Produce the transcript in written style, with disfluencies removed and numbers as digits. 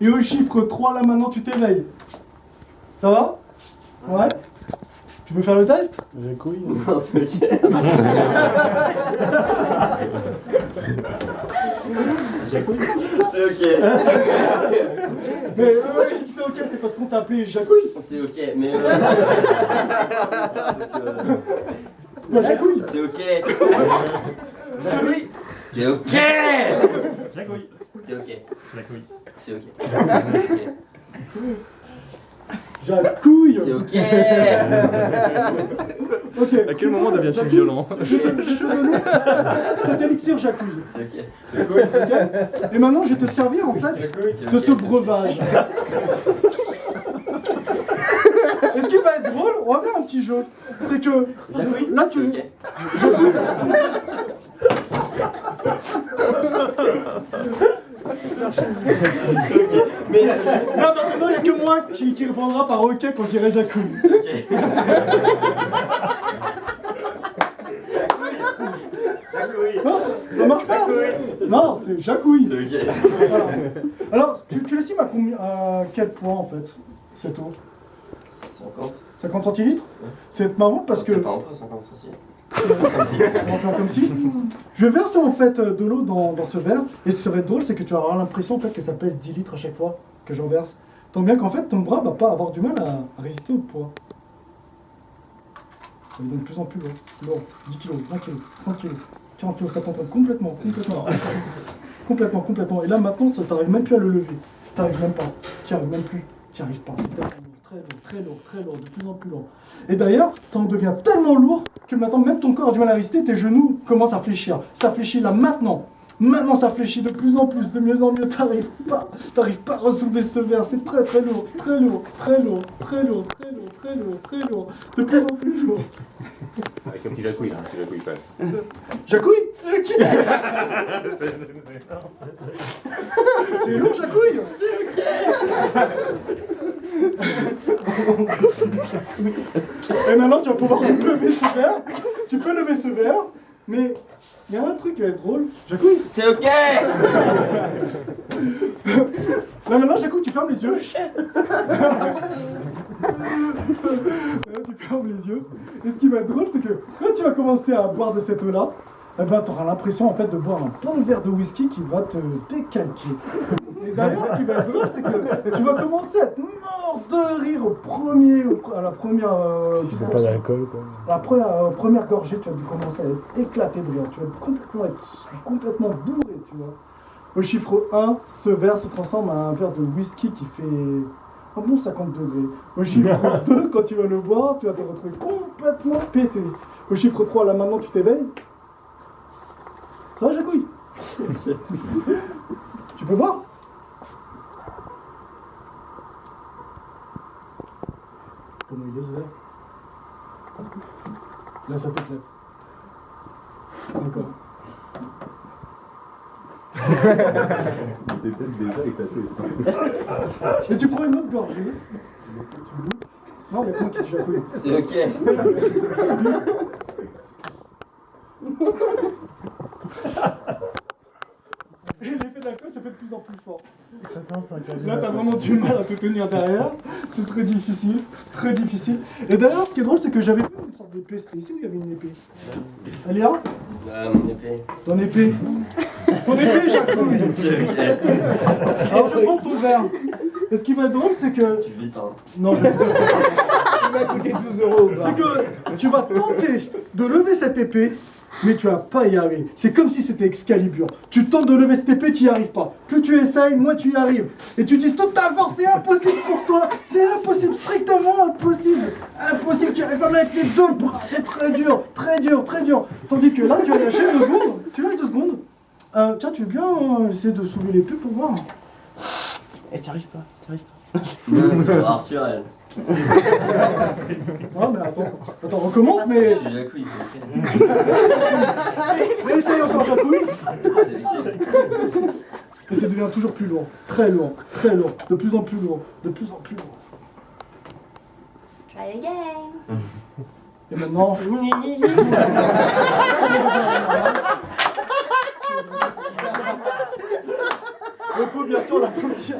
Et au chiffre 3, là maintenant, tu t'éveilles. Ça va? Ouais. Tu veux faire le test? J'ai couille. Non, c'est ok. J'ai couille. C'est ok. Mais pourquoi tu dis que c'est ok? C'est parce qu'on t'a appelé Jacouille? C'est ok, mais. Ça, parce que, Ouais, Jacouille? c'est ok. C'est ok. J'ai couille. C'est ok. J'ai couille. C'est ok. Jacouille! C'est ok. Ok. À quel moment devient-il violent? Je te donne cet élixir Jacouille. C'est ok. Ok. Et maintenant, je vais te servir en fait de ce breuvage. Et ce qui va être drôle, on va faire un petit jeu. C'est que là, tu. Ok. Mais Là, maintenant, il n'y a que moi qui répondra par ok quand je dirai Jacouille. c'est ok. Non, ça marche pas. Non, c'est Jacouille. C'est ok. Voilà. Alors, tu l'estimes à quel point en fait cette eau? 50. 50 centilitres? C'est marrant parce que. C'est pas un peu 50 centilitres. On va faire comme si. Je vais verser en fait de l'eau dans ce verre. Et ce qui serait drôle, c'est que tu vas avoir l'impression en fait, que ça pèse 10 litres à chaque fois que j'en verse. Tant bien qu'en fait, ton bras va pas avoir du mal à résister au poids. Ça devient de plus en plus lourd. Lourd. 10 kg, 20 kg, 30 kg, 40 kg, ça t'entraîne complètement. Complètement. Et là maintenant, ça t'arrive même plus à le lever. T'arrives même pas. T'y arrives même plus. T'y arrives pas. C'est très lourd, de plus en plus lourd. Et d'ailleurs, ça en devient tellement lourd que maintenant, même ton corps a du mal à résister, tes genoux commencent à fléchir. Ça fléchit là maintenant. Maintenant, ça fléchit de plus en plus, de mieux en mieux. T'arrives pas à ressoulever ce verre. C'est très lourd. De plus en plus lourd. Avec un petit jacouille là, un petit jacouille quand même. Jacouille? C'est ok. C'est lourd, Jacouille? Et maintenant, tu vas pouvoir lever ce verre. Tu peux lever ce verre, mais il y a un truc qui va être drôle. Jacouille? C'est ok. Là maintenant, Jacouille, tu fermes les yeux. Là, tu fermes les yeux. Et ce qui va être drôle, c'est que quand tu vas commencer à boire de cette eau-là, eh ben, tu auras l'impression en fait de boire un bon verre de whisky qui va te décalquer. Et d'ailleurs, ce qui va être drôle, c'est que tu vas commencer à être mort de rire à la première. C'est pas d'alcool quoi. La première gorgée, tu vas commencer à être éclaté de rire. Tu vas être complètement bourré, tu vois. Au chiffre 1, ce verre se transforme en un verre de whisky qui fait un bon 50 degrés. Au chiffre 2, quand tu vas le boire, tu vas te retrouver complètement pété. Au chiffre 3, là maintenant, tu t'éveilles. Ça va, Jacouille? Tu peux boire? Comment il est ce verre? Là, ça t'éclate. Encore. T'es peut-être déjà éclaté. Et tu prends une autre gorgée. Non, il y a plein qui Jacouille. C'est ok. Et l'effet de l'alcool se fait de plus en plus fort. Là, t'as vraiment du mal à te tenir derrière. C'est très difficile. Et d'ailleurs, ce qui est drôle, c'est que j'avais vu une sorte d'épée. C'était ici où il y avait une épée? Elle est là? Mon épée. Ton épée? Ton épée, Jacouille! C'est ok. Alors, je prends ton verre. Et ce qui va être drôle, c'est que. Tu vis hein. Non, Il m'a coûté 12 €. c'est que tu vas tenter de lever cette épée, mais tu vas pas y arriver. C'est comme si c'était Excalibur. Tu tentes de lever cette épée, tu y arrives pas. Plus tu essayes, moins tu y arrives. Et tu dis toute ta force, c'est impossible pour toi. C'est impossible, strictement impossible. Impossible, tu n'y arrives pas même avec les deux bras. C'est très dur. Tandis que là, tu vas lâcher 2 secondes. Tu lâches 2 secondes. Tiens, tu veux bien essayer de soulever l'épée pour voir? Et t'y arrives pas. Non, c'est rare sur elle. Non, mais attends, recommence, mais. Je suis Jacouille, c'est ok. Mais essaye encore, Jacouille. C'est ok. Et ça devient toujours plus lourd. Très lourd. De plus en plus lourd. Try again. Et maintenant. On peut bien sûr l'applaudir.